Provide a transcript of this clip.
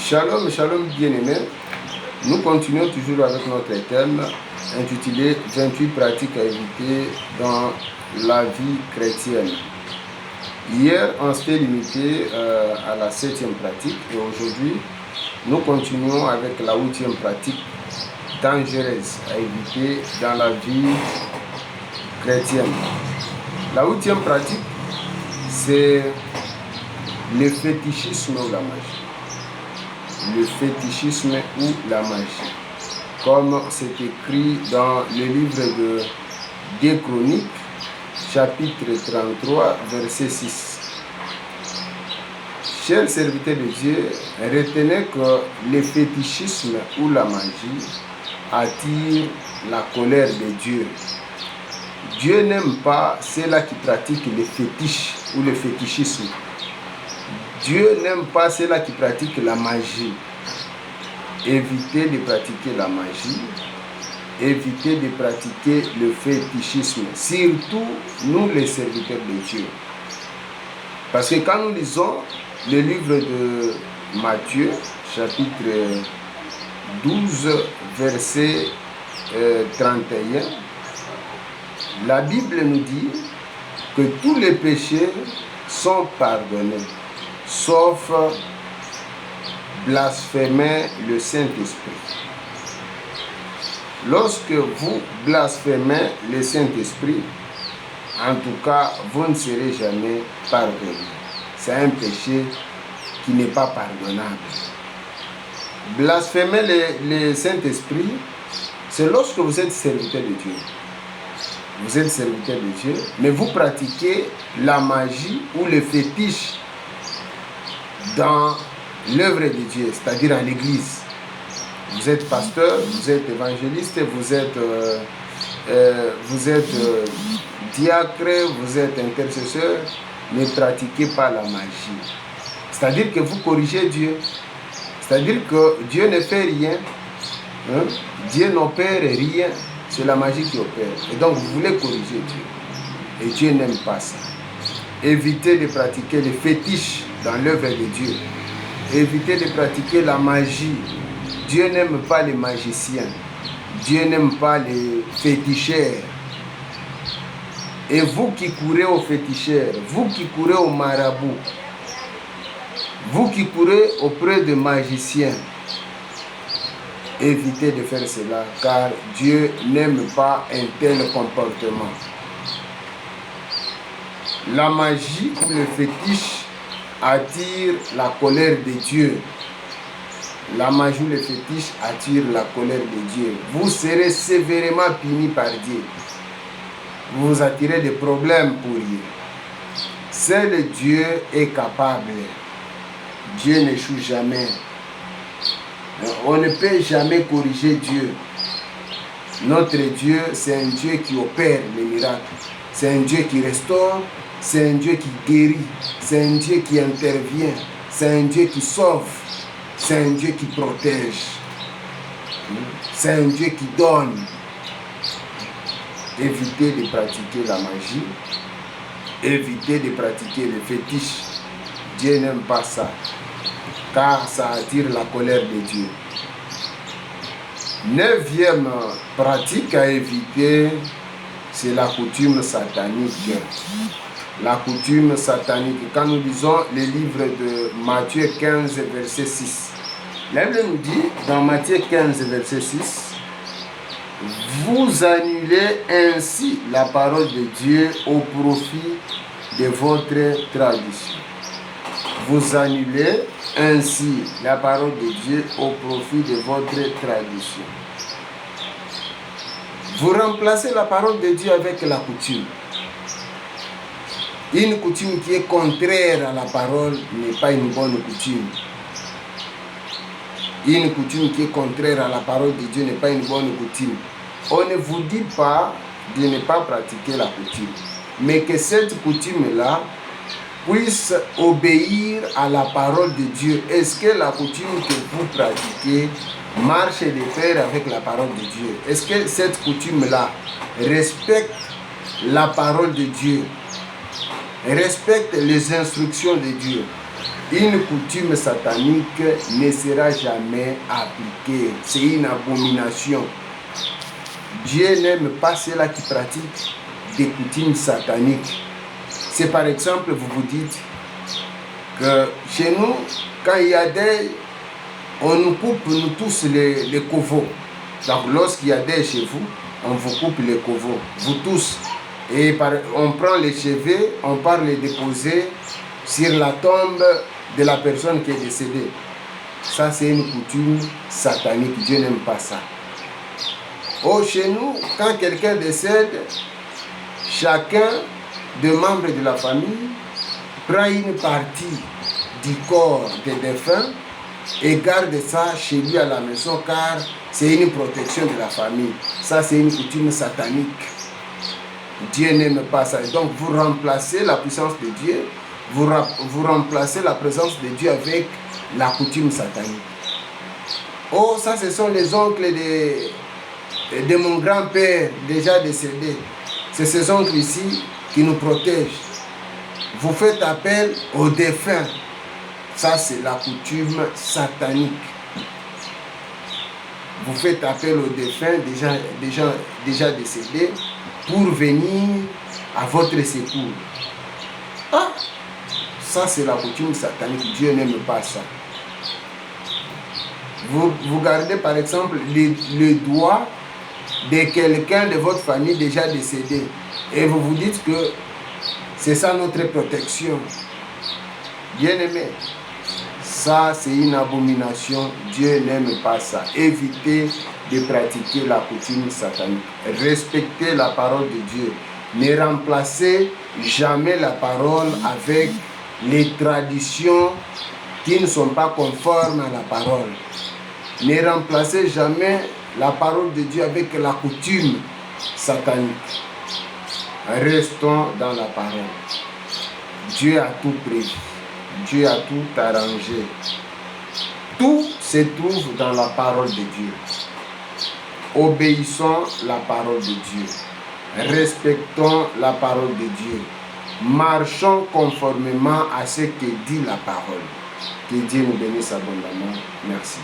Shalom, shalom bien-aimés. Nous continuons toujours avec notre thème intitulé 28 pratiques à éviter dans la vie chrétienne. Hier, on s'était limité à la 7e pratique et aujourd'hui, nous continuons avec la 8e pratique dangereuse à éviter dans la vie chrétienne. La 8e pratique, c'est le fétichisme ou la magie. Le fétichisme ou la magie. Comme c'est écrit dans le livre de 2 Chroniques, chapitre 33, verset 6. Chers serviteurs de Dieu, retenez que le fétichisme ou la magie attire la colère de Dieu. Dieu n'aime pas ceux-là qui pratiquent le fétiche ou le fétichisme. Dieu n'aime pas ceux-là qui pratiquent la magie. Évitez de pratiquer la magie. Évitez de pratiquer le fétichisme. Surtout, nous les serviteurs de Dieu. Parce que quand nous lisons le livre de Matthieu, chapitre 12, verset 31, la Bible nous dit que tous les péchés sont pardonnés, sauf blasphémer le Saint-Esprit. Lorsque vous blasphémez le Saint-Esprit, en tout cas, vous ne serez jamais pardonné. C'est un péché qui n'est pas pardonnable. Blasphémer le Saint-Esprit, c'est lorsque vous êtes serviteur de Dieu. Vous êtes serviteur de Dieu, mais vous pratiquez la magie ou le fétiche dans l'œuvre de Dieu, c'est-à-dire à l'église. Vous êtes pasteur, vous êtes évangéliste, vous êtes diacre, vous êtes intercesseur, ne pratiquez pas la magie. C'est-à-dire que vous corrigez Dieu. C'est-à-dire que Dieu ne fait rien. Dieu n'opère rien. C'est la magie qui opère. Et donc vous voulez corriger Dieu. Et Dieu n'aime pas ça. Évitez de pratiquer les fétiches dans l'œuvre de Dieu. Évitez de pratiquer la magie. Dieu n'aime pas les magiciens. Dieu n'aime pas les féticheurs. Et vous qui courez aux féticheurs, vous qui courez aux marabouts, vous qui courez auprès de magiciens, évitez de faire cela, car Dieu n'aime pas un tel comportement. La magie ou le fétiche attire la colère de Dieu. La magie ou le fétiche attire la colère de Dieu. Vous serez sévèrement puni par Dieu. Vous vous attirez des problèmes pour Dieu. Seul Dieu est capable. Dieu n'échoue jamais. On ne peut jamais corriger Dieu. Notre Dieu, c'est un Dieu qui opère les miracles. C'est un Dieu qui restaure. C'est un Dieu qui guérit. C'est un Dieu qui intervient. C'est un Dieu qui sauve. C'est un Dieu qui protège. C'est un Dieu qui donne. Évitez de pratiquer la magie. Évitez de pratiquer le fétiche. Dieu n'aime pas ça, car ça attire la colère de Dieu. 9e pratique à éviter, c'est la coutume satanique. La coutume satanique. Quand nous lisons le livre de Matthieu 15, verset 6, la Bible nous dit, dans Matthieu 15, verset 6, vous annulez ainsi la parole de Dieu au profit de votre tradition. Vous annulez ainsi la parole de Dieu au profit de votre tradition. Vous remplacez la parole de Dieu avec la coutume. Une coutume qui est contraire à la parole n'est pas une bonne coutume. Une coutume qui est contraire à la parole de Dieu n'est pas une bonne coutume. On ne vous dit pas de ne pas pratiquer la coutume, mais que cette coutume-là puisse obéir à la parole de Dieu. Est-ce que la coutume que vous pratiquez marche de pair avec la parole de Dieu? Est-ce que cette coutume-là respecte la parole de Dieu? Respecte les instructions de Dieu? une coutume satanique ne sera jamais appliquée. C'est une abomination. Dieu n'aime pas ceux-là qui pratiquent des coutumes sataniques. C'est par exemple, vous vous dites que chez nous, quand il y a des... On nous coupe, nous tous, les coveaux. Donc lorsqu'il y a des chez vous, on vous coupe les coveaux, vous tous. Et on prend les cheveux, on part les déposer sur la tombe de la personne qui est décédée. Ça, c'est une coutume satanique. Dieu n'aime pas ça. Oh, chez nous, quand quelqu'un décède, chacun des membres de la famille prend une partie du corps des défunts et garde ça chez lui à la maison, car c'est une protection de la famille. Ça, c'est une coutume satanique. Dieu n'aime pas ça. Et donc, vous remplacez la puissance de Dieu, vous remplacez la présence de Dieu avec la coutume satanique. Oh, ça, ce sont les oncles de mon grand-père déjà décédé. C'est ces oncles ici qui nous protègent. Vous faites appel aux défunts. Ça, c'est la coutume satanique. Vous faites appel aux défunts déjà décédés pour venir à votre secours. Ah, ça, c'est la coutume satanique. Dieu n'aime pas ça. Vous gardez par exemple le doigt de quelqu'un de votre famille déjà décédé et vous vous dites que c'est ça notre protection. Bien aimé, ça c'est une abomination. Dieu n'aime pas ça. Évitez de pratiquer la coutume satanique. Respectez la parole de Dieu. Ne remplacez jamais la parole avec les traditions qui ne sont pas conformes à la parole. Ne remplacez jamais la parole de Dieu avec la coutume satanique. Restons dans la parole. Dieu a tout prévu. Dieu a tout arrangé. Tout se trouve dans la parole de Dieu. Obéissons la parole de Dieu. Respectons la parole de Dieu. Marchons conformément à ce que dit la parole. Que Dieu nous bénisse abondamment. Merci.